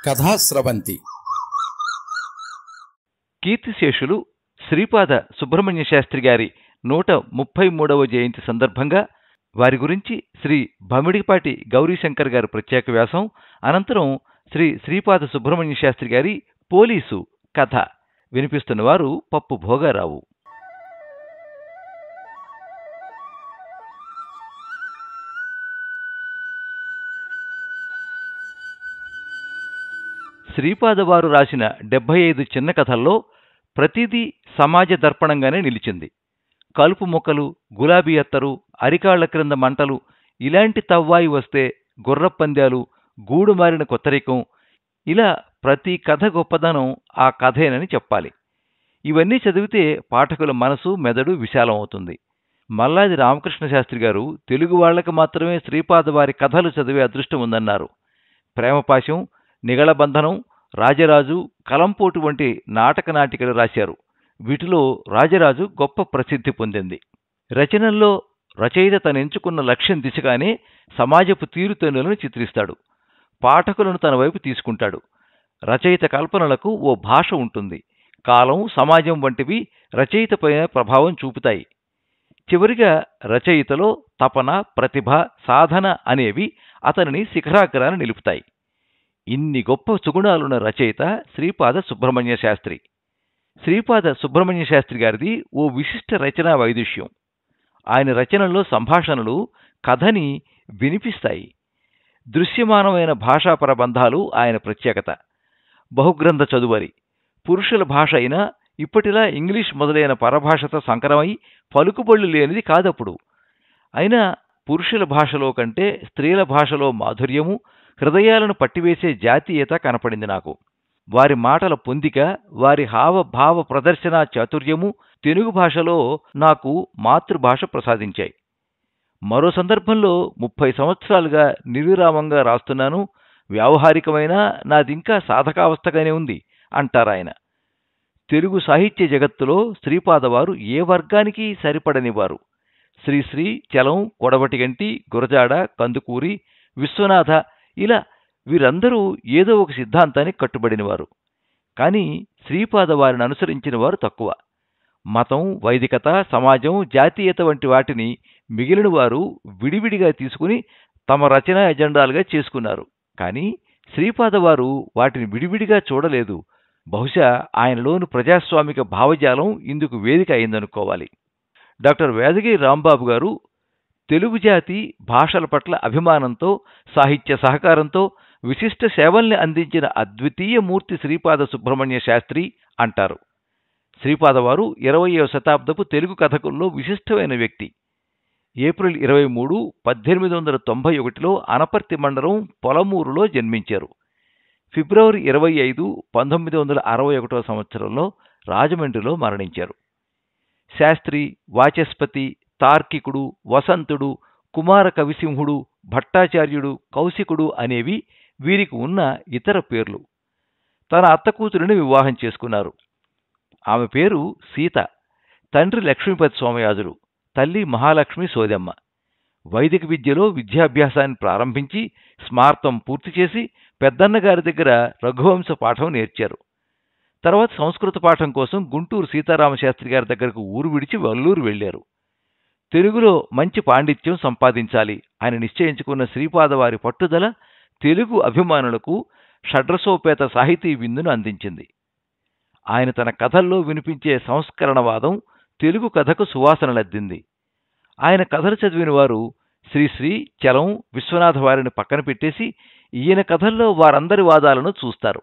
కథాస్రవంతి. కీర్తిశేషులు శ్రీపాద సుబ్రహ్మణ్య శాస్త్రి గారి 133వ జయంతి సందర్భంగా వారి గురించి శ్రీ భమిడిపాటి గౌరీశంకర్ గారు ప్రత్యేక వ్యాసం, అనంతరం శ్రీ శ్రీపాద సుబ్రహ్మణ్య శాస్త్రి గారి పోలీసు కథ వినిపిస్తున్నవారు పప్పు భోగారావు. శ్రీపాదవారు రాసిన 75 చిన్న కథల్లో ప్రతిదీ సమాజ దర్పణంగానే నిలిచింది. కలుపు మొక్కలు, గులాబీ అత్తరు, అరికాళ్ల క్రింద మంటలు, ఇలాంటి తవ్వాయి వస్తే గుర్రపంద్యాలు, గూడు మారిన కొత్తరికం, ఇలా ప్రతి కథ గొప్పదనం ఆ కథేనని చెప్పాలి. ఇవన్నీ చదివితే పాఠకుల మనసు, మెదడు విశాలం అవుతుంది. మల్లాది రామకృష్ణ శాస్త్రి గారు తెలుగు వాళ్లకు మాత్రమే శ్రీపాదవారి కథలు చదివే అదృష్టం ఉందన్నారు. ప్రేమపాశం, నిగళబంధనం, రాజరాజు, కలంపోటు వంటి నాటికలు రాశారు. వీటిలో రాజరాజు గొప్ప ప్రసిద్ధి పొందింది. రచనల్లో రచయిత తనెంచుకున్న లక్ష్యం దిశగానే సమాజపు తీరుతెన్నులను చిత్రిస్తాడు. పాఠకులను తన వైపు తీసుకుంటాడు. రచయిత కల్పనలకు ఓ భాష ఉంటుంది. కాలం, సమాజం వంటివి రచయితపై ప్రభావం చూపుతాయి. చివరిగా రచయితలో తపన, ప్రతిభ, సాధన అనేవి అతనిని శిఖరాగ్రాన్ని నిలుపుతాయి. ఇన్ని గొప్ప సుగుణాలున్న రచయిత శ్రీపాద సుబ్రహ్మణ్య శాస్త్రి. శ్రీపాద సుబ్రహ్మణ్య శాస్త్రి గారిది ఓ విశిష్ట రచనా వైదుష్యం. ఆయన రచనల్లో సంభాషణలు కథని వినిపిస్తాయి. దృశ్యమానమైన భాషా ప్రబంధాలు ఆయన ప్రత్యేకత. బహుగ్రంథ చదువరి. పురుషుల భాష అయినా ఇప్పటిలా ఇంగ్లీష్ మొదలైన పరభాషతో సంకరమై పలుకుబళ్ళు లేనిది కాదప్పుడు. అయినా పురుషుల భాషలో కంటే స్త్రీల భాషలో మాధుర్యము, హృదయాలను పట్టివేసే జాతీయత కనపడింది నాకు. వారి మాటల పొందిక, వారి హావభావ ప్రదర్శన చాతుర్యము తెలుగు భాషలో నాకు మాతృభాష ప్రసాదించాయి. మరో సందర్భంలో 30 సంవత్సరాలుగా నిర్విరామంగా రాస్తున్నాను, వ్యావహారికమైన నాదింకా సాధకావస్థగానే ఉంది అంటారాయన. తెలుగు సాహిత్య జగత్తులో శ్రీపాదవారు ఏ వర్గానికి సరిపడనివారు. శ్రీశ్రీ, చలం, కొడవటిగంటి, గురజాడ, కందుకూరి, విశ్వనాథ, ఇలా వీరందరూ ఏదో ఒక సిద్ధాంతానికి కట్టుబడినవారు. కానీ శ్రీపాదవారిని అనుసరించిన వారు తక్కువ. మతం, వైదికత, సమాజం, జాతీయత వంటి వాటిని మిగిలిన వారు విడివిడిగా తీసుకుని తమ రచనా ఎజెండాలుగా చేసుకున్నారు. కానీ శ్రీపాదవారు వాటిని విడివిడిగా చూడలేదు. బహుశా ఆయనలోని ప్రజాస్వామిక భావజాలం ఇందుకు వేదిక అయిందనుకోవాలి. డాక్టర్ వేదగిరి రాంబాబు గారు తెలుగు జాతి భాషల పట్ల అభిమానంతో, సాహిత్య సహకారంతో విశిష్ట సేవల్ని అందించిన అద్వితీయ మూర్తి శ్రీపాద సుబ్రహ్మణ్య శాస్త్రి అంటారు. శ్రీపాదవారు 20వ శతాబ్దపు తెలుగు కథకుల్లో విశిష్టమైన వ్యక్తి. ఏప్రిల్ 23, 1891లో అనపర్తి మండలం పొలమూరులో జన్మించారు. ఫిబ్రవరి 25, 1961 సంవత్సరంలో రాజమండ్రిలో మరణించారు. శాస్త్రి, వాచస్పతి, తార్కికుడు, వసంతుడు, కుమార కవిసింహుడు, భట్టాచార్యుడు, కౌశికుడు అనేవి వీరికి ఉన్న ఇతర పేర్లు. తన అత్తకూతురిని వివాహం చేసుకున్నారు. ఆమె పేరు సీత. తండ్రి లక్ష్మీపతి సోమయాజులు, తల్లి మహాలక్ష్మి సోదెమ్మ. వైదిక విద్యలో విద్యాభ్యాసాన్ని ప్రారంభించి స్మార్తం పూర్తి చేసి పెద్దన్నగారి దగ్గర రఘువంశ పాఠం నేర్చారు. తర్వాత సంస్కృత పాఠం కోసం గుంటూరు సీతారామశాస్త్రి గారి దగ్గరకు ఊరు విడిచి వల్లూరు వెళ్లారు. తెలుగులో మంచి పాండిత్యం సంపాదించాలి అని నిశ్చయించుకున్న శ్రీపాదవారి పట్టుదల తెలుగు అభిమానులకు షడ్రసోపేత సాహితీ విందును అందించింది. ఆయన తన కథల్లో వినిపించే సంస్కరణవాదం తెలుగు కథకు సువాసనలద్దింది. ఆయన కథలు చదివిన వారు శ్రీశ్రీ, చలం, విశ్వనాథ వారిని పక్కన పెట్టేసి ఈయన కథల్లో వారందరి వాదాలను చూస్తారు.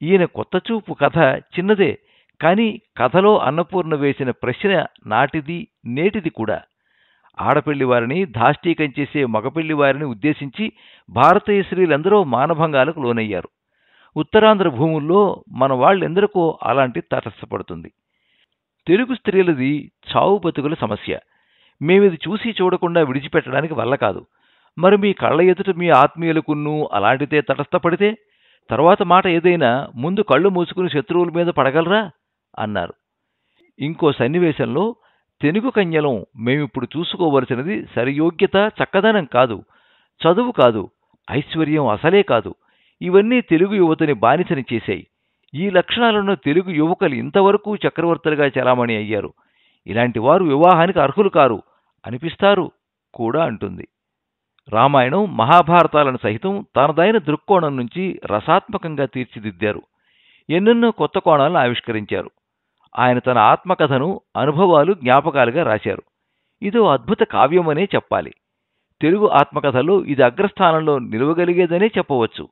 ఈయన కొత్తచూపు కథ చిన్నదే, కానీ కథలో అన్నపూర్ణ వేసిన ప్రశ్న నాటిది, నేటిది కూడా. ఆడపెళ్లి వారిని ధాష్టీకం చేసే మగపెళ్లి వారిని ఉద్దేశించి భారతీయ స్త్రీలందరూ మానభంగాలకు లోనయ్యారు. ఉత్తరాంధ్ర భూముల్లో మన వాళ్ళెందరికో అలాంటి తటస్థపడుతుంది. తెలుగు స్త్రీలది చావు బతుకుల సమస్య. మేమిది చూసి చూడకుండా విడిచిపెట్టడానికి వల్ల కాదు. మరి మీ కళ్ళ ఎదుట మీ ఆత్మీయులకున్నూ అలాంటిదే తటస్థపడితే తర్వాత మాట ఏదైనా ముందు కళ్ళు మూసుకుని శత్రువుల మీద పడగలరా అన్నారు. ఇంకో సన్నివేశంలో తెలుగు కన్యలం మేమిప్పుడు చూసుకోవలసినది సరియోగ్యత, చక్కదనం కాదు, చదువు కాదు, ఐశ్వర్యం అసలే కాదు, ఇవన్నీ తెలుగు యువతని బానిసని చేశాయి. ఈ లక్షణాలను తెలుగు యువకులు ఇంతవరకు చక్రవర్తులుగా చలామణి అయ్యారు. ఇలాంటి వారు వివాహానికి అర్హులు కారు అనిపిస్తారు కూడా అంటుంది. రామాయణం, మహాభారతాలను సహితం తనదైన దృక్కోణం నుంచి రసాత్మకంగా తీర్చిదిద్దారు. ఎన్నెన్నో కొత్త కోణాలను ఆవిష్కరించారు. ఆయన తన ఆత్మకథను అనుభవాలు, జ్ఞాపకాలుగా రాశారు. ఇదో అద్భుత కావ్యమనే చెప్పాలి. తెలుగు ఆత్మకథలో ఇది అగ్రస్థానంలో నిలవగలిగేదనే చెప్పవచ్చు.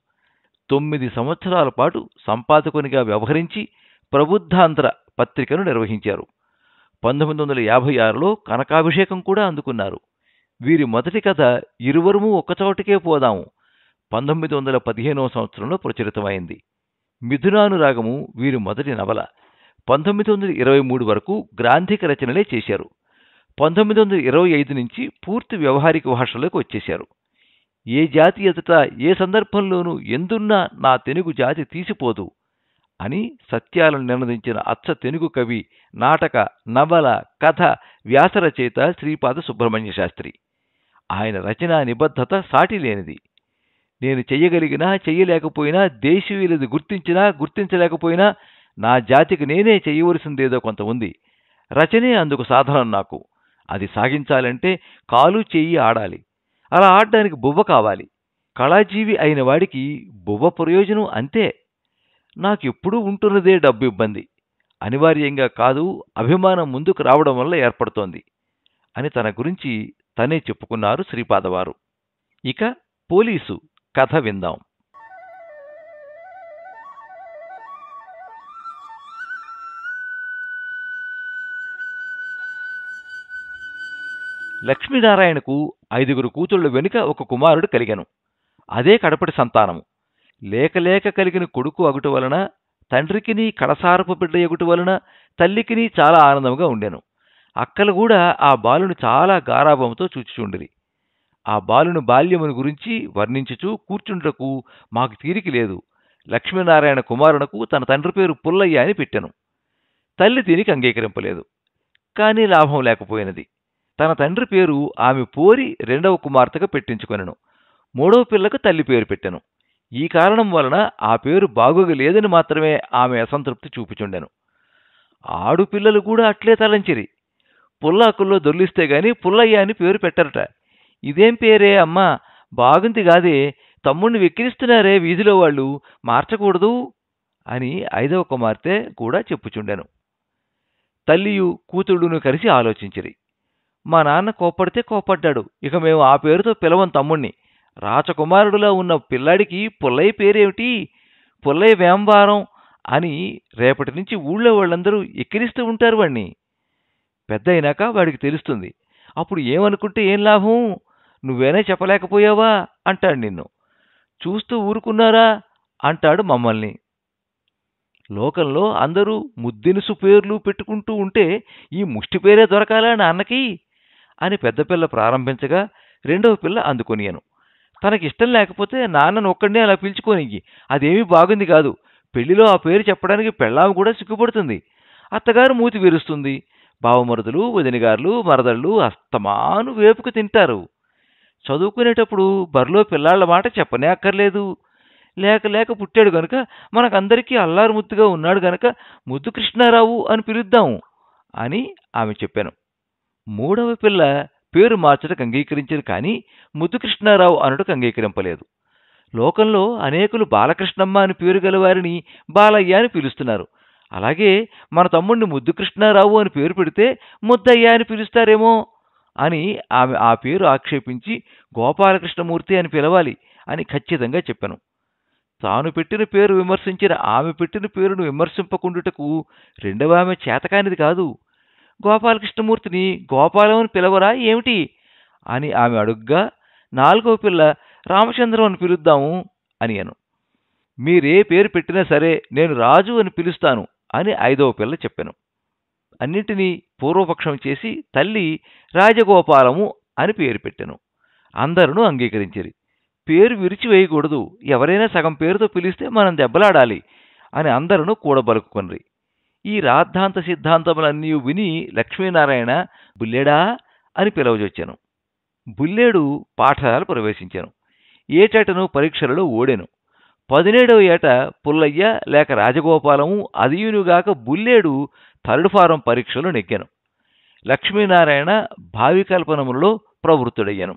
9 సంవత్సరాల పాటు సంపాదకునిగా వ్యవహరించి ప్రబుద్ధాంధ్ర పత్రికను నిర్వహించారు. 1956లో కనకాభిషేకం కూడా అందుకున్నారు. వీరి మొదటి కథ ఇరువురము ఒక్కచోటికే పోదాము 1915వ సంవత్సరంలో ప్రచురితమైంది. మిథునానురాగము వీరి మొదటి నవల. 1923 వరకు గ్రాంధిక రచనలే చేశారు. 1925 నుంచి పూర్తి వ్యవహారిక భాషలోకి వచ్చేశారు. ఏ జాతి ఎదుట ఏ సందర్భంలోనూ ఎందున్నా నా తెనుగు జాతి తీసిపోదు అని సత్యాలను నిర్ణయించిన అచ్చ తెనుగు కవి, నాటక, నవల, కథ, వ్యాసరచయిత శ్రీపాద సుబ్రహ్మణ్య శాస్త్రి. ఆయన రచనా నిబద్ధత సాటిలేనిది. నేను చెయ్యగలిగినా చెయ్యలేకపోయినా, దేశీయులది గుర్తించినా గుర్తించలేకపోయినా నా జాతికి నేనే చెయ్యవలసిందేదో కొంత ఉంది. రచనే అందుకు సాధనం నాకు. అది సాగించాలంటే కాలు చెయ్యి ఆడాలి. అలా ఆడడానికి బువ్వ కావాలి. కళాజీవి అయిన వాడికి బువ్వ ప్రయోజనం అంతే. నాకెప్పుడూ ఉంటున్నదే డబ్బు ఇబ్బంది. అనివార్యంగా కాదు, అభిమానం ముందుకు రావడం వల్ల ఏర్పడుతోంది అని తన గురించి తనే చెప్పుకున్నారు శ్రీపాదవారు. ఇక పోలీసు కథ విందాం. లక్ష్మీనారాయణకు 5 కూతుళ్ల వెనుక ఒక కుమారుడు కలిగెను. అదే కడపటి సంతానము. లేక కలిగిన కొడుకు అగుట వలన తండ్రికిని కడసారపు బిడ్డ ఎగుట వలన తల్లికిని చాలా ఆనందముగా ఉండెను. అక్కలు కూడా ఆ బాలుని చాలా గారాభంతో చూచుచుండిరి. ఆ బాలుని బాల్యమును గురించి వర్ణించుచూ కూర్చుండటకు మాకు తీరిక లేదు. లక్ష్మీనారాయణ కుమారునకు తన తండ్రి పేరు పుల్లయ్య అని పెట్టెను. తల్లి దీనికి అంగీకరింపలేదు. కానీ లాభం లేకపోయినది. తన తండ్రి పేరు ఆమె పోరి 2వ కుమార్తెగా పెట్టించుకొనెను. 3వ పిల్లకు తల్లి పేరు పెట్టెను. ఈ కారణం వలన ఆ పేరు బాగుగా లేదని మాత్రమే ఆమె అసంతృప్తి చూపుచుండెను. ఆడుపిల్లలు కూడా అట్లే తలంచిరి. పుల్లాకుల్లో దొర్లిస్తే గాని పుల్లయ్య అని పేరు పెట్టరట. ఇదేం పేరే అమ్మా, బాగుంది గాదే, తమ్ముణ్ణి వెక్కిరిస్తున్నారే వీధిలో వాళ్ళు, మార్చకూడదు అని 5వ కుమార్తె కూడా చెప్పుచుండెను. తల్లియు కూతుడును కలిసి ఆలోచించిరి. మా నాన్న కోప్పడితే కోప్పడ్డాడు, ఇక మేము ఆ పేరుతో పిలవం తమ్ముణ్ణి. రాచకుమారుడులా ఉన్న పిల్లాడికి పుల్లయ్య పేరేమిటి, పుల్లయ్య వేంవారం అని రేపటి నుంచి ఊళ్ళో వాళ్ళందరూ ఎక్కిరిస్తూ ఉంటారు వాణ్ణి. పెద్ద అయినాక వాడికి తెలుస్తుంది. అప్పుడు ఏమనుకుంటే ఏం లాభం, నువ్వేనే చెప్పలేకపోయావా అంటాడు నిన్ను. చూస్తూ ఊరుకున్నారా అంటాడు మమ్మల్ని. లోకంలో అందరూ ముద్దినుసు పేర్లు పెట్టుకుంటూ ఉంటే ఈ ముష్టి పేరే దొరకాలా నాన్నకి అని పెద్ద పిల్ల ప్రారంభించగా 2వ పిల్ల అందుకొనియను. తనకిష్టం లేకపోతే నాన్నను ఒక్కడినే అలా పిలుచుకోనియ్యి, అదేమీ బాగుంది కాదు. పెళ్లిలో ఆ పేరు చెప్పడానికి పెళ్ళాము కూడా సిగ్గుపడుతుంది. అత్తగారు మూతి విరుస్తుంది. బావమరుదులు, వదినగారులు, మరదళ్ళు అస్తమాను వేపుకు తింటారు. చదువుకునేటప్పుడు బరిలో పిల్లాళ్ల మాట చెప్పనే అక్కర్లేదు. లేక పుట్టాడు గనుక మనకందరికీ అల్లారు ముద్దుగా ఉన్నాడు గనక ముద్దు కృష్ణారావు అని పిలుద్దాం అని ఆమె చెప్పాను. 3వ పిల్ల పేరు మార్చడానికి అంగీకరించారు, కానీ ముద్దు కృష్ణారావు అనుటకు అంగీకరింపలేదు. లోకంలో అనేకులు బాలకృష్ణమ్మ అని పేరు గలవారిని బాలయ్య అని పిలుస్తున్నారు. అలాగే మన తమ్ముడిని ముద్దు కృష్ణారావు అని పేరు పెడితే ముద్దయ్య అని పిలుస్తారేమో అని ఆమె ఆ పేరు ఆక్షేపించి గోపాలకృష్ణమూర్తి అని పిలవాలి అని ఖచ్చితంగా చెప్పాను. తాను పెట్టిన పేరు విమర్శించిన ఆమె పెట్టిన పేరును విమర్శింపకుండుటకు 2వ ఆమె చేతకానిది కాదు. గోపాలకృష్ణమూర్తిని గోపాలం అని పిలవరా ఏమిటి అని ఆమె అడుగ్గా 4వ పిల్ల రామచంద్రం అని పిలుద్దాము అని అను. మీరే పేరు పెట్టినా సరే నేను రాజు అని పిలుస్తాను అని 5వ పిల్ల చెప్పాను. అన్నింటినీ పూర్వపక్షం చేసి తల్లి రాజగోపాలము అని పేరు పెట్టెను. అందరూ అంగీకరించిరి. పేరు విరిచివేయకూడదు, ఎవరైనా సగం పేరుతో పిలిస్తే మనం దెబ్బలాడాలి అని అందరూ కూడబలుకుకొనిరి. ఈ రాద్ధాంత సిద్ధాంతములన్నీ విని లక్ష్మీనారాయణ బుల్లెడా అని పిలవజొచ్చాను. బుల్లేడు పాఠశాల ప్రవేశించాను. ఏటటను పరీక్షలలో ఓడెను. 17వ ఏట పుల్లయ్య లేక రాజగోపాలము అదియునుగాక బుల్లేడు థర్డ్ ఫారం పరీక్షలు నెగ్గాను. లక్ష్మీనారాయణ భావి కల్పనములలో ప్రవృత్తుడయ్యాను.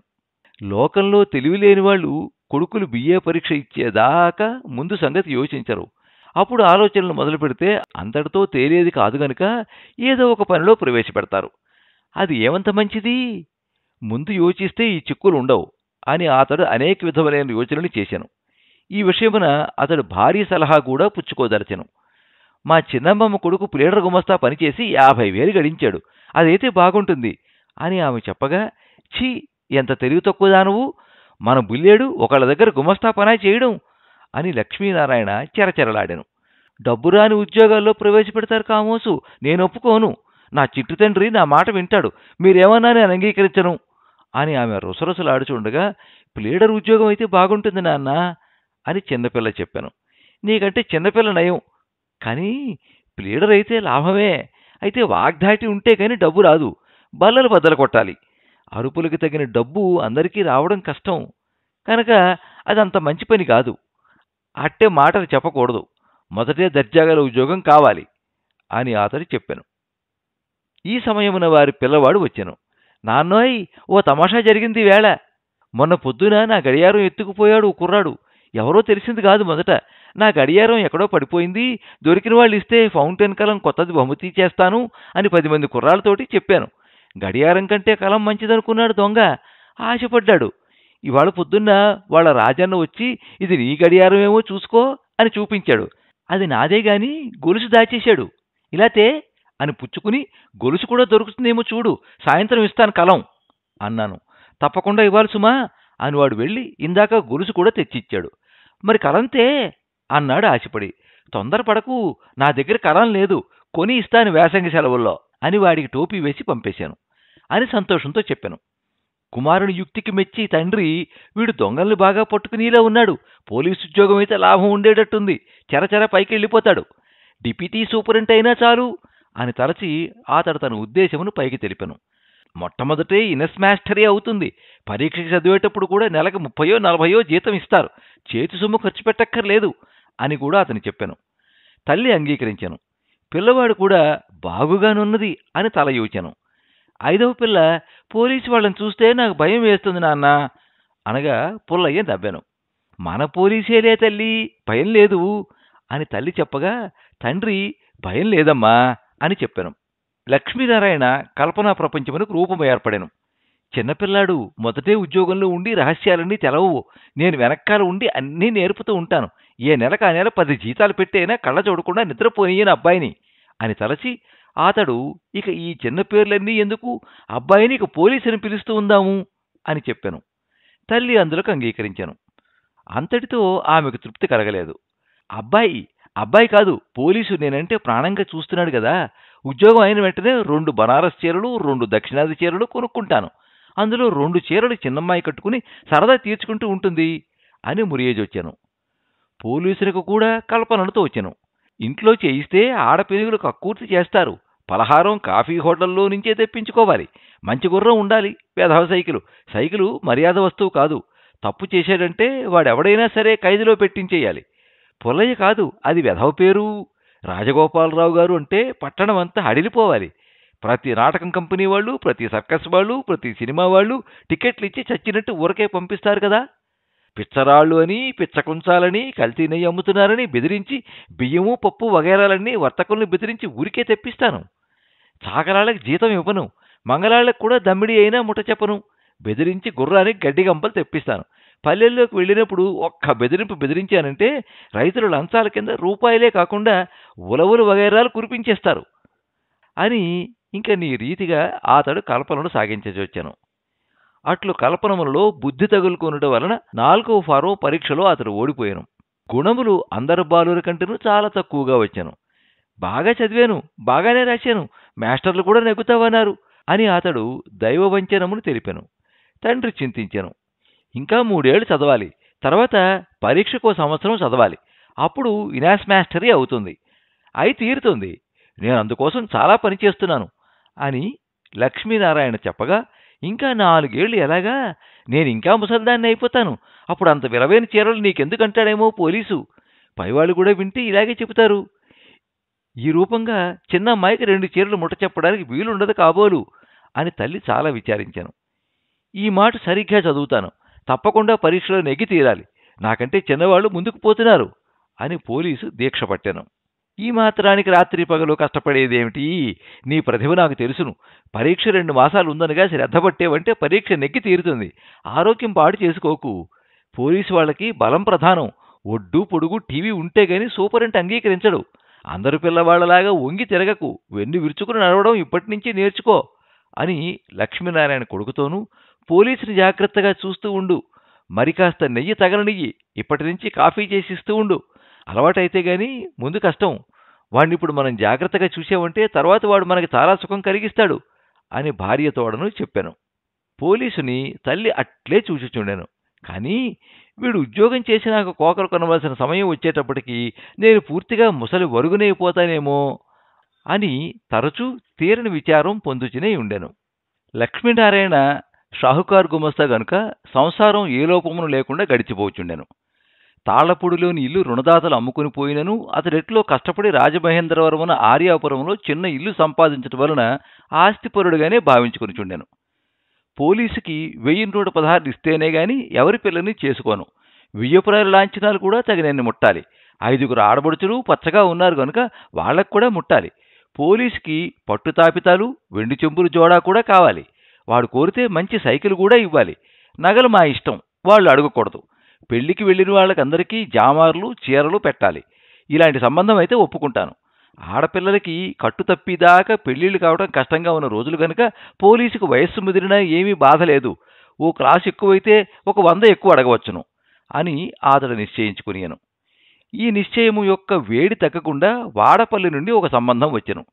లోకంలో తెలివిలేని వాళ్ళు కొడుకులు బిఏ పరీక్ష ఇచ్చేదాకా ముందు సంగతి యోచించరు. అప్పుడు ఆలోచనలు మొదలు పెడితే అంతటితో తేలేది కాదు గనుక ఏదో ఒక పనిలో ప్రవేశపెడతారు. అది ఏమంత మంచిది? ముందు యోచిస్తే ఈ చిక్కులు ఉండవు అని అతడు అనేక విధములైన యోచనలు చేశాను. ఈ విషయమున అతడు భారీ సలహా కూడా పుచ్చుకోదలచెను. మా చిన్నమ్మమ్మ కొడుకు ప్లేడర్ గుమస్తా పనిచేసి 50,000 గడించాడు, అదైతే బాగుంటుంది అని ఆమె చెప్పగా, ఛీ, ఎంత తెలివి తక్కువదానువు, మన బుల్లేడు ఒకళ్ళ దగ్గర గుమస్తా పనా చేయడం అని లక్ష్మీనారాయణ చెరచెరలాడాను. డబ్బురాని ఉద్యోగాల్లో ప్రవేశపెడతారు కామోసు, నేను ఒప్పుకోను. నా చిట్టు తండ్రి నా మాట వింటాడు, మీరేమన్నా నేను అంగీకరించను అని ఆమె రుసరుసలాడుచుండగా, ప్లేడర్ ఉద్యోగం అయితే బాగుంటుంది నాన్న అని చిన్నపిల్ల చెప్పాను. నీకంటే చిన్నపిల్ల నయం, కానీ ప్లేడర్ అయితే లాభమే. అయితే వాగ్దాటి ఉంటే కానీ డబ్బు రాదు, బల్లలు బద్దలు కొట్టాలి. అరుపులకి తగిన డబ్బు అందరికీ రావడం కష్టం కనుక అదంత మంచి పని కాదు. అట్టే మాటలు చెప్పకూడదు, మొదటే దర్జాగల ఉద్యోగం కావాలి అని అతడు చెప్పాను. ఈ సమయమున వారి పిల్లవాడు వచ్చాను. నాన్నోయ్, ఓ తమాషా జరిగింది వేళ. మొన్న పొద్దున నా గడియారం ఎత్తుకుపోయాడు ఓ కుర్రాడు. ఎవరో తెలిసింది కాదు మొదట. నా గడియారం ఎక్కడో పడిపోయింది, దొరికిన వాళ్ళు ఇస్తే ఫౌంటైన్ కలం కొత్తది బహుమతి చేస్తాను అని 10 మంది కుర్రాళ్ళతోటి చెప్పాను. గడియారం కంటే కలం మంచిదనుకున్నాడు దొంగ, ఆశపడ్డాడు. ఇవాళ పొద్దున్న వాళ్ళ రాజన్న వచ్చి ఇది నీ గడియారమేమో చూసుకో అని చూపించాడు. అది నాదే గాని గొలుసు దాచేశాడు. ఇలాతే అని పుచ్చుకుని, గొలుసు కూడా దొరుకుతుందేమో చూడు, సాయంత్రం ఇస్తాను కలం అన్నాను. తప్పకుండా ఇవ్వాలి సుమా అని వాడు వెళ్ళి ఇందాక గొలుసు కూడా తెచ్చిచ్చాడు. మరి కలంతే అన్నాడు ఆశపడి. తొందరపడకు, నా దగ్గర కలం లేదు, కొని ఇస్తాను వేసంగి సెలవుల్లో అని వాడికి టోపీ వేసి పంపేశాను అని సంతోషంతో చెప్పాను. కుమారుని యుక్తికి మెచ్చి తండ్రి, వీడు దొంగల్ని బాగా పట్టుకునేలా ఉన్నాడు, పోలీసు ఉద్యోగం అయితే లాభం ఉండేటట్టుంది, చెరచెర పైకి వెళ్ళిపోతాడు, డిప్యూటీ సూపరింట్ అయినా చాలు అని తలచి అతడు తన ఉద్దేశమును పైకి తెలిపాను. మొట్టమొదటే ఇనస్ మాస్టరీ అవుతుంది, పరీక్షకి చదివేటప్పుడు కూడా నెలకు 30-40 జీతం ఇస్తారు, చేతి సొమ్ము ఖర్చు పెట్టక్కర్లేదు అని కూడా అతను చెప్పాను. తల్లి అంగీకరించాను. పిల్లవాడు కూడా బాగుగానున్నది అని తల యూచాను. 5వ పిల్ల, పోలీసు వాళ్ళని చూస్తే నాకు భయం వేస్తుంది నాన్న అనగా పుల్లయ్య నవ్వాను. మన పోలీసేలే తల్లి, భయం లేదు అని తల్లి చెప్పగా, తండ్రి భయం లేదమ్మా అని చెప్పాను. లక్ష్మీనారాయణ కల్పనా ప్రపంచమునకు రూపం ఏర్పడాను. చిన్నపిల్లాడు మొదటే ఉద్యోగంలో ఉండి రహస్యాలన్నీ తెలవవు, నేను వెనకాల ఉండి అన్నీ నేర్పుతూ ఉంటాను, ఏ నెలకు ఆ నెల 10 జీతాలు పెట్టైనా కళ్ళ చూడకుండా నిద్రపోయిన అబ్బాయిని అని తలచి, అతడు ఇక ఈ చిన్న పేర్లన్నీ ఎందుకు, అబ్బాయిని ఇక పోలీసుని పిలుస్తూ ఉందాము అని చెప్పాను. తల్లి అందులకు అంగీకరించాను. అంతటితో ఆమెకు తృప్తి కలగలేదు. అబ్బాయి అబ్బాయి కాదు, పోలీసు నేనంటే ప్రాణంగా చూస్తున్నాడు కదా, ఉద్యోగం అయిన వెంటనే 2 బనారస్ చీరలు 2 దక్షిణాది చీరలు కొనుక్కుంటాను, అందులో 2 చీరలు చిన్నమ్మాయి కట్టుకుని సరదా తీర్చుకుంటూ ఉంటుంది అని మురియేజొచ్చాను. పోలీసులకు కూడా కల్పనలు తోచెను. ఇంట్లో చేయిస్తే ఆడపిలుగులు కక్కుర్తి చేస్తారు, పలహారం కాఫీ హోటల్లో నుంచే తెప్పించుకోవాలి, మంచి గుర్రం ఉండాలి, వెధవ సైకిలు మర్యాద వస్తువు కాదు, తప్పు చేశాడంటే వాడెవడైనా సరే ఖైదులో పెట్టించేయాలి. పుల్లయ్య కాదు, అది వెధవ పేరు. రాజగోపాలరావు గారు అంటే పట్టణం అంతా హడిలిపోవాలి. ప్రతి నాటకం కంపెనీ వాళ్ళు, ప్రతి సర్కస్ వాళ్ళు, ప్రతి సినిమా వాళ్ళు టికెట్లు ఇచ్చి చచ్చినట్టు ఊరకే పంపిస్తారు కదా. పిచ్చరాళ్ళు అని, పిచ్చకుంచాలని, కల్తీ నెయ్యి అమ్ముతున్నారని బెదిరించి బియ్యము పప్పు వగైరాలన్నీ వర్తకుల్ని బెదిరించి ఊరికే తెప్పిస్తాను. చాకరాళ్ళకి జీతం ఇవ్వను, మంగళాళ్ళకు కూడా దమ్మిడి అయినా ముట్ట చెప్పను, బెదిరించి గుర్రానికి గడ్డి గంపలు తెప్పిస్తాను. పల్లెల్లోకి వెళ్ళినప్పుడు ఒక్క బెదిరింపు బెదిరించానంటే రైతులు లంచాల కింద రూపాయలే కాకుండా ఉలవులు వగైరాలు కురిపించేస్తారు అని ఇంక నీ రీతిగా అతడు కల్పనను సాగించవచ్చాను. అట్లు కల్పనములలో బుద్ధి తగులుకొనుట వలన 4వ ఫారం పరీక్షలో అతడు ఓడిపోయాను. గుణములు అందరు బాలుర కంటేనూ చాలా తక్కువగా వచ్చాను. బాగా చదివాను, బాగానే రాశాను, మాస్టర్లు కూడా నెగ్గుతావన్నారు అని అతడు దైవవంచనమును తెలిపాను. తండ్రి చింతించాను. ఇంకా 3 ఏళ్లు చదవాలి, తర్వాత పరీక్షకో సంవత్సరం చదవాలి, అప్పుడు ఇనాస్ మాస్టరీ అవుతుంది, అయి తీరుతుంది, నేను అందుకోసం చాలా పని చేస్తున్నాను అని లక్ష్మీనారాయణ చెప్పగా, ఇంకా 4 ఏళ్లు ఎలాగా, నేను ఇంకా ముసల్దాన్ని అయిపోతాను. అప్పుడు అంత విలువైన చీరలు నీకెందుకంటాడేమో పోలీసు. పైవాళ్ళు కూడా వింటే ఇలాగే చెబుతారు. ఈ రూపంగా చిన్న అమ్మాయికి 2 చీరలు ముట్ట చెప్పడానికి వీలుండదు కాబోలు అని తల్లి చాలా విచారించాను. ఈ మాట సరిగ్గా చదువుతాను, తప్పకుండా పరీక్షలో నెగ్గి తీరాలి, నాకంటే చిన్నవాళ్ళు ముందుకు పోతున్నారు అని పోలీసు దీక్ష పట్టాను. ఈ మాత్రానికి రాత్రి పగలు కష్టపడేదేమిటి? నీ ప్రతిభ నాకు తెలుసును. పరీక్ష 2 మాసాలు ఉందనగా శ్రద్ధ పట్టేవంటే పరీక్ష నెగ్గి తీరుతుంది. ఆరోగ్యం పాడు చేసుకోకు. పోలీసు వాళ్ళకి బలం ప్రధానం. ఒడ్డు పొడుగు టీవీ ఉంటే గాని సూపరింట్ అంగీకరించడు. అందరు పిల్లవాళ్లలాగా వంగి తిరగకు, వెన్ను విరుచుకుని నడవడం ఇప్పటి నుంచి నేర్చుకో అని లక్ష్మీనారాయణ కొడుకుతోనూ, పోలీసుని జాగ్రత్తగా చూస్తూ ఉండు, మరి కాస్త నెయ్యి తగలనియ్యి, ఇప్పటి నుంచి కాఫీ చేసిస్తూ ఉండు, అలవాటైతే గాని ముందు కష్టం, వాడినిప్పుడు మనం జాగ్రత్తగా చూసామంటే తర్వాత వాడు మనకి చాలా సుఖం కలిగిస్తాడు అని భార్య తోడను చెప్పాను. పోలీసుని తల్లి అట్లే చూచుచుండెను. కానీ వీడు ఉద్యోగం చేసి నాకు కోకలు కొనవలసిన సమయం వచ్చేటప్పటికి నేను పూర్తిగా ముసలి వరుగునైపోతానేమో అని తరచూ తీరని విచారం పొందుచునే ఉండెను. లక్ష్మీనారాయణ షాహుకారు గుమస్తా గనుక సంసారం ఏ లోపమును లేకుండా గడిచిపోచుండెను. తాళ్లపూడిలోని ఇల్లు రుణదాతలు అమ్ముకుని పోయినను అతడెట్లో కష్టపడి రాజమహేంద్రవరమున ఆర్యాపురంలో చిన్న ఇల్లు సంపాదించటం వలన ఆస్తిపరుడుగానే భావించుకునిచుండెను. పోలీసుకి 1116 ఇస్తేనే గాని ఎవరి పిల్లని చేసుకోను. వియ్యపురారి లాంఛనాలు కూడా తగినన్ని ముట్టాలి. 5గురు ఆడబడుచులు పచ్చగా ఉన్నారు గనుక వాళ్లకు కూడా ముట్టాలి. పోలీసుకి పట్టు తాపితాలు, వెండి చెంబులు జోడా కూడా కావాలి. వాడు కోరితే మంచి సైకిల్ కూడా ఇవ్వాలి. నగలు మా ఇష్టం, వాళ్ళు అడగకూడదు. పెళ్లికి వెళ్లిన వాళ్ళకందరికీ జామార్లు, చీరలు పెట్టాలి. ఇలాంటి సంబంధం అయితే ఒప్పుకుంటాను. ఆడపిల్లలకి కట్టు తప్పిదాకా పెళ్లిళ్లు కావడం కష్టంగా ఉన్న రోజులు గనుక పోలీసుకు వయస్సు ముదిరినా ఏమీ బాధ లేదు. ఓ క్లాసు ఎక్కువైతే ఒక 100 ఎక్కువ అడగవచ్చును అని అతడు నిశ్చయించుకునియను. ఈ నిశ్చయము యొక్క వేడి తగ్గకుండా వాడపల్లి నుండి ఒక సంబంధం వచ్చెను.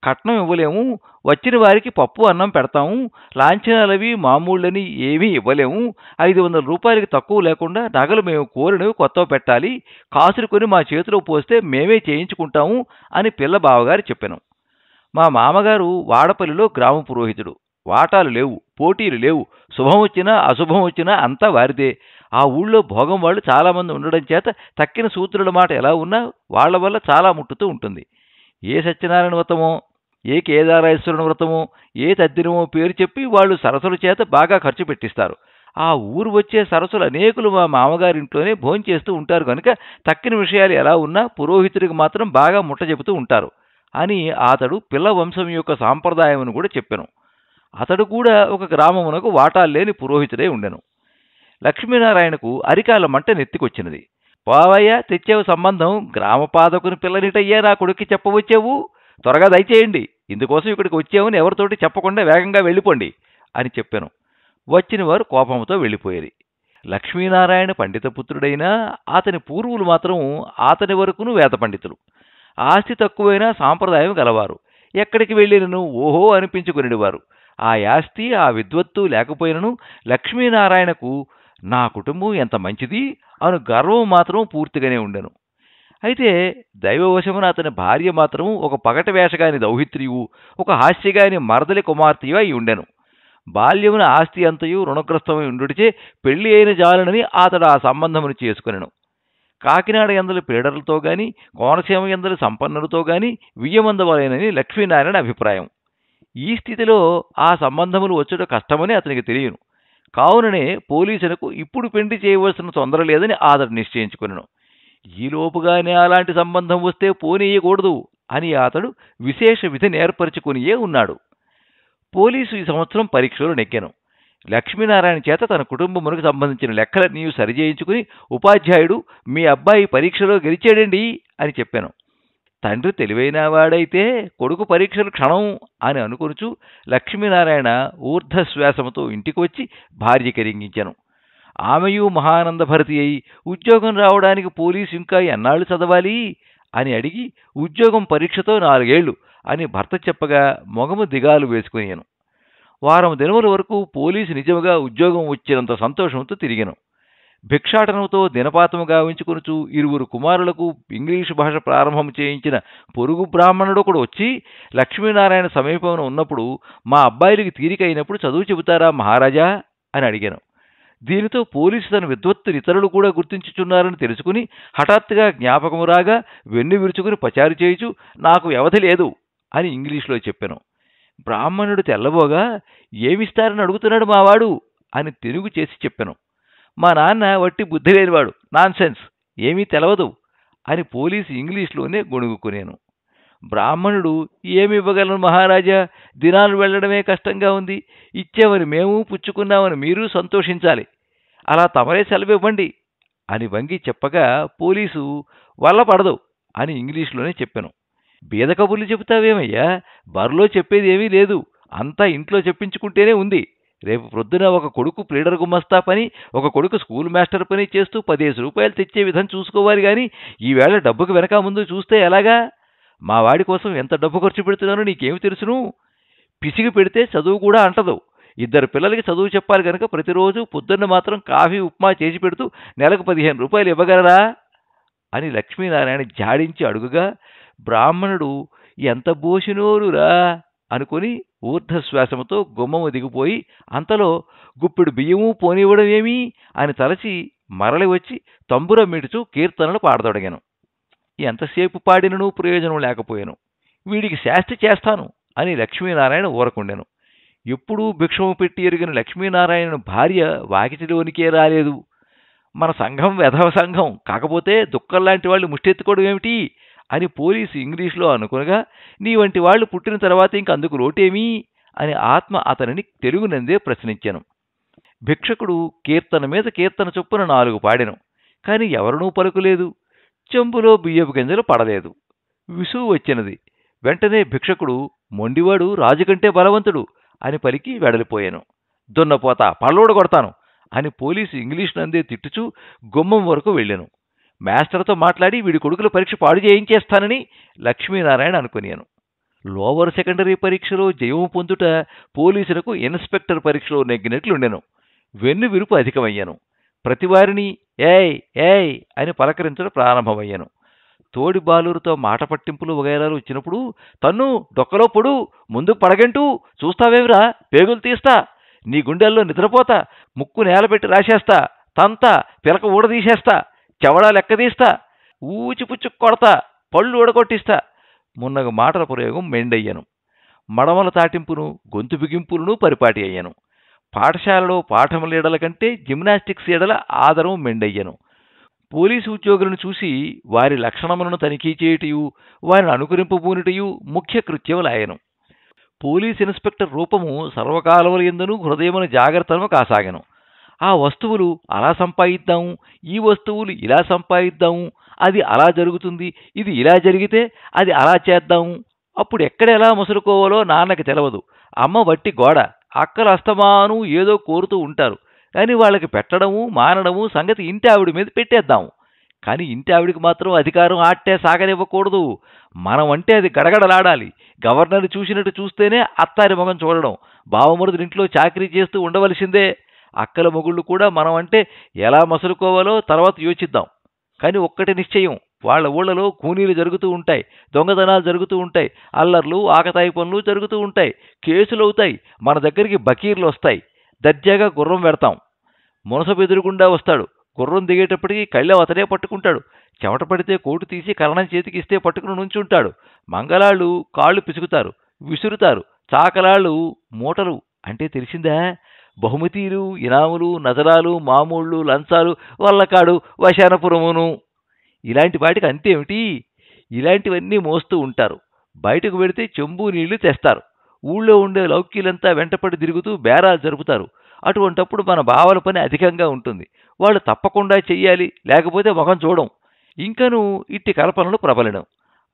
కట్నం ఇవ్వలేము, వచ్చిన వారికి పప్పు అన్నం పెడతాము, లాంఛనాలవి మామూళ్ళని ఏమీ ఇవ్వలేము, 500 రూపాయలకి తక్కువ లేకుండా నగలు మేము కోరినవి కొత్తవి పెట్టాలి, కాసులు కొని మా చేతిలో పోస్తే మేమే చేయించుకుంటాము అని పిల్ల బావగారు చెప్పాను. మా మామగారు వాడపల్లిలో గ్రామ పురోహితుడు. వాటాలు లేవు, పోటీలు లేవు, శుభం వచ్చినా అశుభం వచ్చినా అంతా వారిదే. ఆ ఊళ్ళో భోగం వాళ్ళు చాలామంది ఉండడం చేత తక్కిన సూత్రుల మాట ఎలా ఉన్నా వాళ్ల వల్ల చాలా ముట్టుతూ ఉంటుంది. ఏ సత్యనారాయణ వ్రతమో, ఏ కేదారేశ్వరుని వ్రతమో, ఏ తద్దినమో పేరు చెప్పి వాళ్ళు సరస్సుల చేత బాగా ఖర్చు పెట్టిస్తారు. ఆ ఊరు వచ్చే సరస్సులు అనేకులు మా మామగారింట్లోనే భోంచేస్తూ ఉంటారు కనుక తక్కిన విషయాలు ఎలా ఉన్నా పురోహితుడికి మాత్రం బాగా ముట్ట చెబుతూ ఉంటారు అని అతడు పిల్ల వంశం యొక్క సాంప్రదాయమును కూడా చెప్పెను. అతడు కూడా ఒక గ్రామమునకు వాటాలు లేని పురోహితుడే ఉండెను. లక్ష్మీనారాయణకు అరికాల మంట నెత్తికొచ్చినది. పోవయ్య, తెచ్చావు సంబంధం, గ్రామపాదకుని పిల్లనిటయ్యా నా కొడుక్కి చెప్పవచ్చావు, త్వరగా దయచేయండి, ఇందుకోసం ఇక్కడికి వచ్చామని ఎవరితోటి చెప్పకుండా వేగంగా వెళ్ళిపోండి అని చెప్పాను. వచ్చిన వారు కోపంతో వెళ్ళిపోయేది. లక్ష్మీనారాయణ పండితపుత్రుడైనా అతని పూర్వులు మాత్రం అతని వరకును వేద పండితులు. ఆస్తి తక్కువైనా సాంప్రదాయం గలవారు. ఎక్కడికి వెళ్ళినను ఓహో అనిపించుకునేవారు. ఆ ఆస్తి ఆ విద్వత్తు లేకపోయినను లక్ష్మీనారాయణకు నా కుటుంబం ఎంత మంచిది అను గర్వం మాత్రం పూర్తిగానే ఉండెను. అయితే దైవవశమున అతని భార్య మాత్రం ఒక పగటి వేషగాని దౌహిత్రియు, ఒక హాస్యగాని మరదలి కుమార్తెయు అయి ఉండెను. బాల్యమున ఆస్తి అంతయు రుణగ్రస్తమై ఉండుటిచే పెళ్లి అయిన జాలనని అతడు ఆ సంబంధమును చేసుకునెను. కాకినాడ యందలి పీడలతో గాని, కోనసీమ యందలి సంపన్నులతో గాని వియ్యమందవలెనని లక్ష్మీనారాయణ అభిప్రాయం. ఈ స్థితిలో ఆ సంబంధములు వచ్చుట కష్టమని అతనికి తెలియను. కావుననే పోలీసులకు ఇప్పుడు పెండి చేయవలసిన తొందర లేదని అతడు నిశ్చయించుకునెను. ఈలోపుగానే అలాంటి సంబంధం వస్తే పోనీయకూడదు అని అతడు విశేష విధి నేర్పరచుకునియే ఉన్నాడు. పోలీసు ఈ సంవత్సరం పరీక్షలు నెగ్గాను. లక్ష్మీనారాయణ చేత తన కుటుంబమునకు సంబంధించిన లెక్కలన్నీ సరిచేయించుకుని, ఉపాధ్యాయుడు మీ అబ్బాయి పరీక్షలో గెలిచాడండి అని చెప్పాను. తండ్రి తెలివైన వాడైతే కొడుకు పరీక్షలు క్షణం అని అనుకొనుచు లక్ష్మీనారాయణ ఊర్ధ్వశ్వాసముతో ఇంటికి వచ్చి భార్య కెరింగించాను. ఆమెయు మహానంద భరతి అయి ఉద్యోగం రావడానికి పోలీసు ఇంకా ఎన్నాళ్ళు చదవాలి అని అడిగి ఉద్యోగం పరీక్షతో 4 ఏళ్లు అని భర్త చెప్పగా మొగము దిగాలు వేసుకునేను. వారం దినముల వరకు పోలీసు నిజముగా ఉద్యోగం వచ్చినంత సంతోషంతో తిరిగాను. భిక్షాటనముతో దినపాతము గావించుకొనుచు 2 కుమారులకు ఇంగ్లీషు భాష ప్రారంభం చేయించిన పొరుగు బ్రాహ్మణుడు కూడా వచ్చి లక్ష్మీనారాయణ సమీపంలో ఉన్నప్పుడు మా అబ్బాయిలకి తీరిక అయినప్పుడు చదువు చెబుతారా మహారాజా అని అడిగాను. దీనితో పోలీసు తన విద్వత్తుని ఇతరులు కూడా గుర్తించుచున్నారని తెలుసుకుని హఠాత్తుగా జ్ఞాపకము రాగా వెన్ను విరుచుకుని పచారు చేయుచు నాకు వ్యవధి లేదు అని ఇంగ్లీష్లో చెప్పాను. బ్రాహ్మణుడు తెల్లబోగా ఏమిస్తారని అడుగుతున్నాడు మావాడు అని తెలుగు చేసి చెప్పాను. మా నాన్న వట్టి బుద్ధి లేనివాడు, నాన్సెన్స్, ఏమీ తెలవదు అని పోలీసు ఇంగ్లీష్లోనే గొణుగుకునేను. బ్రాహ్మణుడు ఏమి ఇవ్వగలను మహారాజా, దినాలు వెళ్లడమే కష్టంగా ఉంది, ఇచ్చేవని మేము పుచ్చుకున్నామని మీరు సంతోషించాలి, అలా తమరే సెలవివ్వండి అని వంగి చెప్పగా పోలీసు వల్ల పడదు అని ఇంగ్లీష్లోనే చెప్పాను. బీద కబుర్లు చెబుతావేమయ్యా, బరిలో చెప్పేది ఏమీ లేదు, అంతా ఇంట్లో చెప్పించుకుంటేనే ఉంది. రేపు ప్రొద్దున ఒక కొడుకు ప్లీడర్ గుమస్తా పని, ఒక కొడుకు స్కూల్ మాస్టర్ పని చేస్తూ 10 రూపాయలు తెచ్చే విధం చూసుకోవాలి గాని ఈవేళ డబ్బుకు వెనక ముందు చూస్తే ఎలాగా? మా వాడి కోసం ఎంత డబ్బు ఖర్చు పెడుతున్నానో నీకేమి తెలుసును? పిసిగి పెడితే చదువు కూడా అంటదు. 2 పిల్లలకి చదువు చెప్పాలి కనుక ప్రతిరోజు పొద్దున్న మాత్రం కాఫీ ఉప్మా చేసి పెడుతూ నెలకు 15 రూపాయలు ఇవ్వగలరా అని లక్ష్మీనారాయణ జాడించి అడుగుగా బ్రాహ్మణుడు ఎంత బోసినోరురా అనుకుని ఊర్ధ్వశ్వాసముతో గుమ్మము దిగిపోయి అంతలో గుప్పిడు బియ్యము పోనివ్వడం ఏమీ అని తలచి మరలి వచ్చి తంబుర మిడుచు కీర్తనలు పాడదొడగాను. ఎంతసేపు పాడినను ప్రయోజనం లేకపోయాను. వీడికి శాస్తి చేస్తాను అని లక్ష్మీనారాయణ ఊరకుండెను. ఎప్పుడూ భిక్షము పెట్టి ఎరిగిన లక్ష్మీనారాయణను భార్య వాకిటిలోనికే రాలేదు. మన సంఘం వెధవ సంఘం, కాకపోతే దుఃఖంలాంటి వాళ్ళు ముష్టెత్తుకోవడం ఏమిటి అని పోలీసు ఇంగ్లీష్లో అనుకునగా నీ వంటి వాళ్ళు పుట్టిన తర్వాత ఇంక అందుకు లోటేమీ అని ఆత్మ అతనిని తెలుగునందే ప్రశ్నించాను. భిక్షకుడు కీర్తన మీద కీర్తన చొప్పున 4 పాడెను. కాని ఎవరినూ పలుకులేదు. చెంబులో బియ్యపు గింజలు పడలేదు. విసుగు వచ్చినది. వెంటనే భిక్షకుడు మొండివాడు రాజుకంటే బలవంతుడు అని పలికి వెడలిపోయాను. దున్నపోతా, పళ్ళోడ కొడతాను అని పోలీసు ఇంగ్లీష్ నందే తిట్టుచూ గుమ్మం వరకు వెళ్ళాను. మాస్టర్తో మాట్లాడి వీడి కొడుకుల పరీక్ష పాడు చేయించేస్తానని లక్ష్మీనారాయణ అనుకున్నాను. లోవర్ సెకండరీ పరీక్షలో జయము పొందుట పోలీసులకు ఇన్స్పెక్టర్ పరీక్షలో నెగ్గినట్లుండెను. వెన్ను విరుపు అధికమయ్యాను. ప్రతివారిని ఏయ్ ఏయ్ అని పలకరించడం ప్రారంభమయ్యాను. తోడి బాలురితో మాట పట్టింపులు వగైరాలు వచ్చినప్పుడు తన్ను డొక్కలో పొడు, ముందు పడగంటూ చూస్తావేమిరా, పేగులు తీస్తా, నీ గుండెల్లో నిద్రపోతా, ముక్కు నేలపెట్టి రాసేస్తా, తంతా, పిలక ఊడదీసేస్తా, చెవడా లెక్కదీస్తా, ఊచిపుచ్చు కొడతా, పళ్ళు ఊడగొట్టిస్తా మున్నగు మాటల ప్రయోగం మెండయ్యను. మడమల తాటింపును గొంతు బిగింపులను పరిపాటి అయ్యాను. పాఠశాలలో పాఠముల ఎడల కంటే జిమ్నాస్టిక్స్ ఎడల ఆదరం మెండయ్యను. పోలీసు ఉద్యోగులను చూసి వారి లక్షణములను తనిఖీ చేయుటయు వారిని అనుకరింపబూనుటయు ముఖ్య కృత్యములాయను. పోలీస్ ఇన్స్పెక్టర్ రూపము సర్వకాలముల యందును హృదయమును జాగ్రత్తను కాసాగను. ఆ వస్తువులు అలా సంపాదిద్దాము, ఈ వస్తువులు ఇలా సంపాదిద్దాము, అది అలా జరుగుతుంది, ఇది ఇలా జరిగితే అది అలా చేద్దాము, అప్పుడు ఎక్కడెలా మసులుకోవాలో నాన్నకి తెలవదు. అమ్మ వట్టి గోడ, అక్కలు అస్తమాను ఏదో కోరుతూ ఉంటారు. కానీ వాళ్ళకి పెట్టడము మానడము సంగతి ఇంటి ఆవిడ మీద పెట్టేద్దాము. కానీ ఇంటి ఆవిడికి మాత్రం అధికారం ఆట్టే సాగనివ్వకూడదు. మనం అంటే అది గడగడలాడాలి. గవర్నర్ చూసినట్టు చూస్తేనే అత్తారి మొగం చూడడం. బావమరుదులు ఇంట్లో చాకరీ చేస్తూ ఉండవలసిందే. అక్కల మొగుళ్ళు కూడా మనం అంటే ఎలా మసులుకోవాలో తర్వాత యోచిద్దాం. కానీ ఒక్కటి నిశ్చయం, వాళ్ళ ఊళ్ళలో కూనీలు జరుగుతూ ఉంటాయి, దొంగతనాలు జరుగుతూ ఉంటాయి, అల్లర్లు ఆకతాయి పనులు జరుగుతూ ఉంటాయి, కేసులు అవుతాయి, మన దగ్గరికి బకీర్లు వస్తాయి. దర్జాగా గుర్రం పెడతాం. మునస బెదురుగుండా వస్తాడు. గుర్రం దిగేటప్పటికి కళ్ళెం అతనే పట్టుకుంటాడు. చెమట పడితే కోటు తీసి కరణం చేతికి ఇస్తే పట్టుకుని నుంచుంటాడు. మంగళాళ్ళు కాళ్ళు పిసుకుతారు, విసురుతారు. చాకలాళ్ళు మూటలు అంటే తెలిసిందా? బహుమతీలు, ఇనాములు, నజరాలు, మామూళ్ళు, లంచాలు, వల్లకాడు, వశానపురమును. ఇలాంటి వాటికి అంతేమిటి? ఇలాంటివన్నీ మోస్తూ ఉంటారు. బయటకు వెడితే చెంబు నీళ్లు తెస్తారు. ఊళ్ళో ఉండే లౌకీలంతా వెంటపడి తిరుగుతూ బేరాలు జరుపుతారు. అటువంటప్పుడు మన బావల పని అధికంగా ఉంటుంది. వాళ్ళు తప్పకుండా చెయ్యాలి, లేకపోతే ముఖం చూడం. ఇంకనూ ఇట్టి కల్పనలు ప్రబలడం.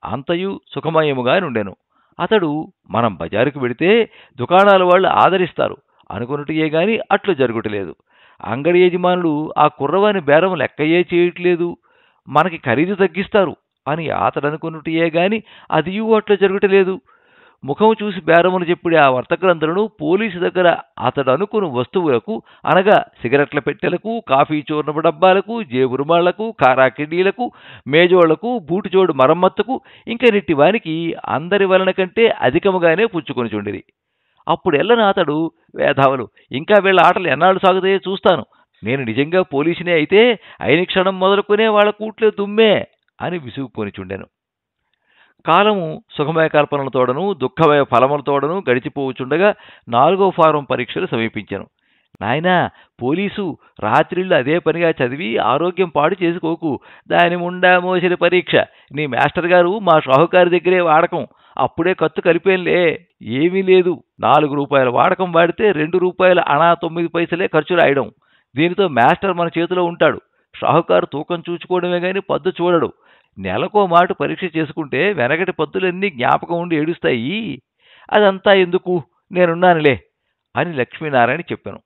అంతయు సుఖమయముగా నుండెను. అతడు మనం బజారుకు వెడితే దుకాణాల వాళ్ళు ఆదరిస్తారు అనుకున్నట్టుయే గాని అట్లు జరుగుటలేదు. అంగడి యజమానులు ఆ కుర్రవాని బేరం లెక్కయే చేయట్లేదు, మనకి ఖరీదు తగ్గిస్తారు అని అతడనుకున్నట్టుయే గాని అదియూ అట్లు జరుగుటలేదు. ముఖం చూసి బేరములు చెప్పిడే ఆ వర్తకులందరూ పోలీసు దగ్గర అతడు అనుకున్న వస్తువులకు అనగా సిగరెట్ల పెట్టెలకు, కాఫీ చూర్ణపు డబ్బాలకు, జేబు రుమాళ్లకు, కారా కిడ్డీలకు, మేజోళ్లకు, బూటుజోడు మరమ్మత్తుకు ఇంక నిట్టి వానికి అందరి వలన కంటే అధికముగానే పుచ్చుకొని చుండిరి. అప్పుడెల్లన అతడు వేధావలు ఇంకా వీళ్ళ ఆటలు ఎన్నాళ్ళు సాగుతాయో చూస్తాను, నేను నిజంగా పోలీసునే అయితే అయిన క్షణం మొదలుకునే వాళ్ళ కూట్లో దుమ్మే అని విసుగుకొనిచుండెను. కాలము సుఖమయ కల్పనలతోడను దుఃఖమయ ఫలములతోడను గడిచిపోవచుండగా 4వ ఫారం పరీక్షలు సమీపించెను. నాయనా, పోలీసు రాత్రిళ్ళు అదే పనిగా చదివి ఆరోగ్యం పాడు చేసుకోకు. దాని ముండా మోసిన పరీక్ష. నీ మాస్టర్ గారు మా షాహుకారి దగ్గరే వాడకం. అప్పుడే కత్తు కలిపేంలే. ఏమీ లేదు, 4 రూపాయల వాడకం వాడితే 2 రూపాయల అణా 9 పైసలే ఖర్చు రాయడం. దీనితో మాస్టర్ మన చేతిలో ఉంటాడు. షాహుకారు తూకం చూచుకోవడమే గాని పద్దు చూడడు. నెలకో మాట పరీక్ష చేసుకుంటే వెనకటి పద్దులన్నీ జ్ఞాపకం ఉండి ఏడుస్తాయి. అదంతా ఎందుకు, నేనున్నానులే అని లక్ష్మీనారాయణ చెప్పాను.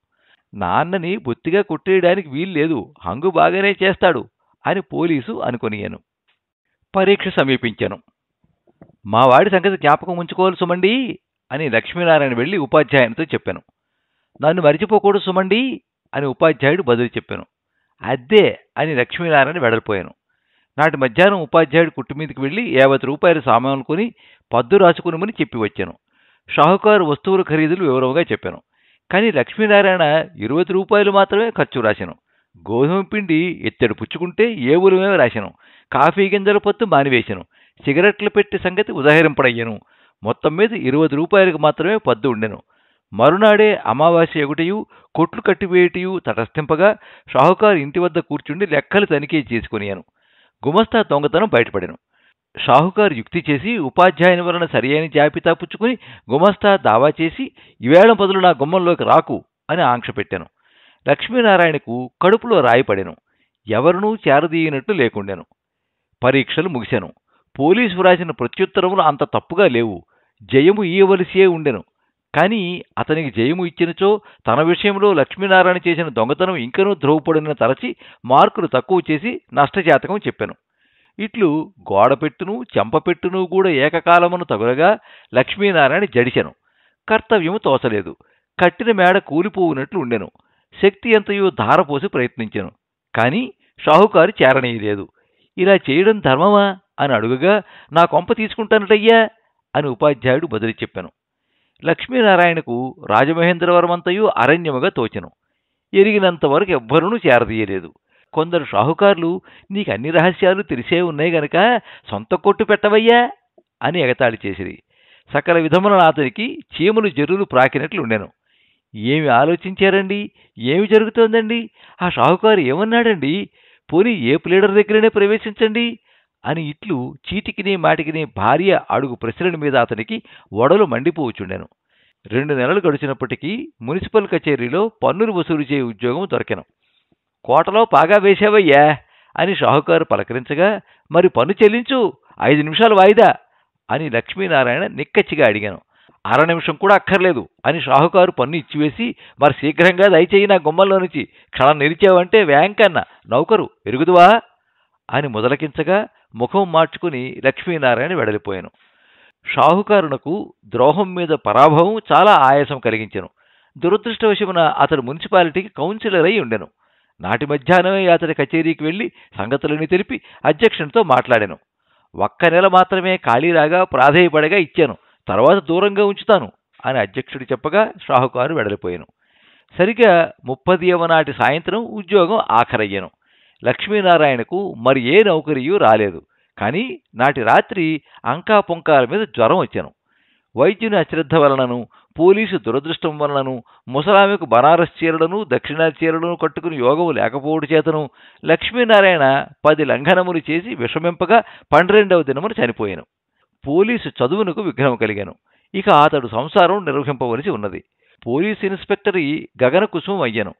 నాన్నని బొత్తిగా కొట్టేయడానికి వీల్లేదు, హంగు బాగానే చేస్తాడు అని పోలీసు అనుకొనియాను. పరీక్ష సమీపించాను. మా వాడి సంగతి జ్ఞాపకం ఉంచుకోవాలి సుమండి అని లక్ష్మీనారాయణ వెళ్ళి ఉపాధ్యాయునితో చెప్పాను. నన్ను మరిచిపోకూడదు సుమండి అని ఉపాధ్యాయుడు బదులు చెప్పాను. అద్దే అని లక్ష్మీనారాయణ వెడలిపోయాను. నాటి మధ్యాహ్నం ఉపాధ్యాయుడు కుట్టుమీదికి వెళ్ళి 50 రూపాయల సామాన్లు కొని పద్దు రాసుకునిమని చెప్పి వచ్చాను. షాహుకారు వస్తువుల ఖరీదులు వివరంగా చెప్పాను. కానీ లక్ష్మీనారాయణ 20 రూపాయలు మాత్రమే ఖర్చు రాశాను. గోధుమ పిండి ఎత్తడు పుచ్చుకుంటే ఏవులమే రాశాను. కాఫీ గింజల పత్తు మానివేశాను. సిగరెట్లు పెట్టి సంగతి ఉదాహరింపడయ్యాను. మొత్తం మీద 20 రూపాయలకు మాత్రమే పద్దు ఉండెను. మరునాడే అమావాస్య ఎగుటయు కొట్లు కట్టివేయటయు తటస్థింపగా షాహుకారు ఇంటి వద్ద కూర్చుండి లెక్కలు తనిఖీ చేసుకునియాను. గుమస్తా దొంగతనం బయటపడాను. షాహుకారు యుక్తి చేసి ఉపాధ్యాయుని వలన సరియైన జాబితా పుచ్చుకుని గుమస్తా దావా చేసి ఈవేళ మొదలు నా గుమ్మంలోకి రాకు అని ఆంక్ష పెట్టాను. లక్ష్మీనారాయణకు కడుపులో రాయిపడాను. ఎవరినూ చేరదీయనట్లు లేకుండాను. పరీక్షలు ముగిశాను. పోలీసు వ్రాసిన ప్రత్యుత్తరములు అంత తప్పుగా లేవు. జయము ఇయ్యవలసియే ఉండెను. కానీ అతనికి జయము ఇచ్చినచో తన విషయంలో లక్ష్మీనారాయణ చేసిన దొంగతనం ఇంకనూ ధ్రువపడిన తలచి మార్కులు తక్కువ చేసి నష్టజాతకం చెప్పాను. ఇట్లు గోడపెట్టును చెంపపెట్టును కూడా ఏకకాలమును తగులగా లక్ష్మీనారాయణ జడిచెను. కర్తవ్యము తోచలేదు. కట్టిన మేడ కూలిపోవునట్లు ఉండెను. శక్తి ఎంతయో ధారపోసి ప్రయత్నించెను. కాని షాహుకారు చేరనీయలేదు. ఇలా చేయడం ధర్మమా అని అడుగగా నా కొంప తీసుకుంటానటయ్యా అని ఉపాధ్యాయుడు బదులు చెప్పాను. లక్ష్మీనారాయణకు రాజమహేంద్రవరమంతయు అరణ్యముగా తోచెను. ఎరిగినంతవరకు ఎవ్వరూ చేరదీయలేదు. కొందరు షాహుకారులు నీకు అన్ని రహస్యాలు తెలిసే ఉన్నాయి గనక సొంత కొట్టు పెట్టవయ్యా అని ఎగతాళి చేసిరి. సకల విధములను అతనికి చీమలు జర్రులు ప్రాకినట్లుండెను. ఏమి ఆలోచించారండి? ఏమి జరుగుతోందండి? ఆ షాహుకారు ఏమన్నాడండి? పోనీ ఏ ప్లేడర్ దగ్గరనే ప్రవేశించండి అని ఇట్లు చీటికిని మాటికిని భార్య అడుగు ప్రశ్నల మీద అతనికి వడలు మండిపోవచ్చుండెను. 2 నెలలు గడిచినప్పటికీ మున్సిపల్ కచేరీలో పన్నులు వసూలు చేయ ఉద్యోగం దొరికెను. కోటలో పాగా వేశావయ్యా అని షాహుకారు పలకరించగా మరి పన్ను చెల్లించు, 5 నిమిషాలు వాయిదా అని లక్ష్మీనారాయణ నిక్కచ్చిగా అడిగాను. 1/2 నిమిషం కూడా అక్కర్లేదు అని షాహుకారు పన్ను ఇచ్చివేసి మరి శీఘ్రంగా దయచేయి నా గుమ్మంలో నుంచి, క్షణం నిలిచావంటే వ్యాంకన్న నౌకరు ఎరుగుదువా అని మొదలకించగా ముఖం మార్చుకుని లక్ష్మీనారాయణ వెడలిపోయాను. షాహుకారునకు ద్రోహం మీద పరాభవం చాలా ఆయాసం కలిగించెను. దురదృష్టవశమున అతడు మున్సిపాలిటీకి కౌన్సిలర్ అయి ఉండెను. నాటి మధ్యాహ్నమే అతడి కచేరీకి వెళ్లి సంగతులని తెలిపి అధ్యక్షునితో మాట్లాడాను. 1 నెల మాత్రమే ఖాళీలాగా ప్రాధేయపడగా ఇచ్చాను, తర్వాత దూరంగా ఉంచుతాను అని అధ్యక్షుడు చెప్పగా షాహుకారు వెడలిపోయాను. సరిగా 30వ నాటి సాయంత్రం ఉద్యోగం ఆఖరయ్యాను. లక్ష్మీనారాయణకు మరి ఏ నౌకరియూ రాలేదు. కానీ నాటి రాత్రి అంకా పొంకాల మీద జ్వరం వచ్చాను. వైద్యుని అశ్రద్ధ వలనను పోలీసు దురదృష్టం వలనను ముసలామెకు బనారస్ చీరలను దక్షిణాది చీరలను కట్టుకుని యోగము లేకపోవడం చేతను లక్ష్మీనారాయణ 10 లంఘనములు చేసి విషమింపగా 12వ దినమున చనిపోయాను. పోలీసు చదువునకు విఘ్నం కలిగాను. ఇక అతడు సంసారం నిర్వహింపవలసి ఉన్నది. పోలీసు ఇన్స్పెక్టరీ గగన కుసుమం అయ్యాను.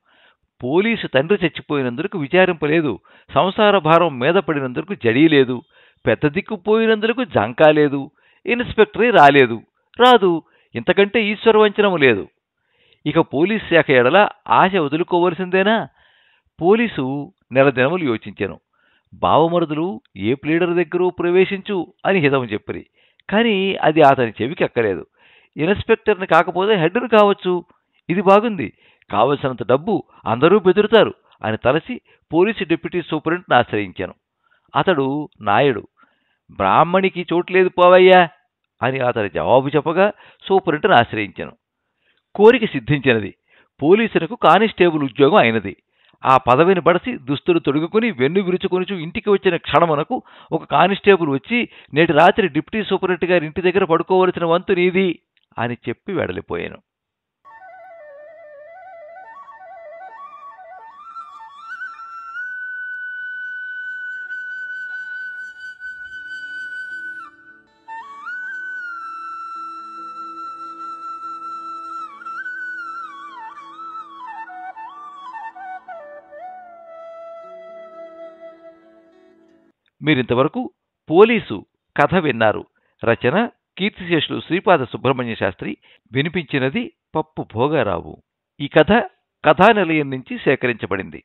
పోలీసు తండ్రి చచ్చిపోయినందుకు విచారింపలేదు. సంసార భారం మీద పడినందుకు జడీలేదు. పెద్ద దిక్కుపోయినందుకు జంకా లేదు. ఇన్స్పెక్టరీ రాలేదు, రాదు. ఇంతకంటే ఈశ్వరవంచనము లేదు. ఇక పోలీసు శాఖ ఎడల ఆశ వదులుకోవలసిందేనా? పోలీసు నెల దినములు యోచించాను. బావమరుదులు ఏ ప్లీడర్ దగ్గరూ ప్రవేశించు అని హితము చెప్పిరి. కానీ అది అతని చెవికి ఎక్కలేదు. ఇన్స్పెక్టర్ని కాకపోతే హెడ్ను కావచ్చు, ఇది బాగుంది. కావలసినంత డబ్బు, అందరూ బెదురుతారు అని తలసి పోలీసు డిప్యూటీ సూపరింటెండెంట్ని ఆశ్రయించాను. అతడు నాయుడు. బ్రాహ్మణికి చోట్లేదు పోవయ్యా అని అతడి జవాబు చెప్పగా సూపరింటెండెంట్ని ఆశ్రయించాను. కోరిక సిద్ధించినది. పోలీసులకు కానిస్టేబుల్ ఉద్యోగం అయినది. ఆ పదవిని బడసి దుస్తులు తొడుగుకుని వెన్ను విరుచుకొనుచు ఇంటికి వచ్చిన క్షణమునకు ఒక కానిస్టేబుల్ వచ్చి, నేటి రాత్రి డిప్యూటీ సూపరింటెండెంట్ గారి ఇంటి దగ్గర పడుకోవలసిన వంతు నీది అని చెప్పి వెడలిపోయాను. మీరింతవరకు పోలీసు కథ విన్నారు. రచన కీర్తిశేషులు శ్రీపాద సుబ్రహ్మణ్య శాస్త్రి. వినిపించినది పప్పు భోగారావు. ఈ కథ కథానిలయం నుంచి సేకరించబడింది.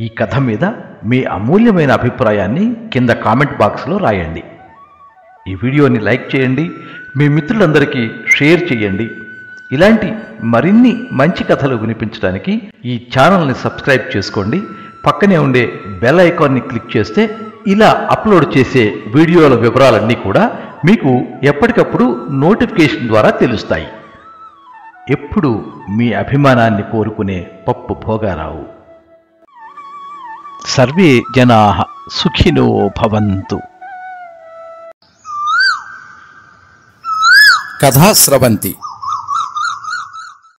ఈ కథ మీద మీ అమూల్యమైన అభిప్రాయాన్ని కింద కామెంట్ బాక్స్లో రాయండి. ఈ వీడియోని లైక్ చేయండి, మీ మిత్రులందరికీ షేర్ చేయండి. ఇలాంటి మరిన్ని మంచి కథలు వినిపించడానికి ఈ ఛానల్ని సబ్స్క్రైబ్ చేసుకోండి. పక్కనే ఉండే బెల్ ఐకాన్ని క్లిక్ చేస్తే ఇలా అప్లోడ్ చేసే వీడియోల వివరాలన్నీ కూడా మీకు ఎప్పటికప్పుడు నోటిఫికేషన్ ద్వారా తెలుస్తాయి. ఎప్పుడు మీ అభిమానాన్ని కోరుకునే పప్పు భోగారావు. సర్వే జనాః సుఖినో భవంతు. కథా స్రవంతి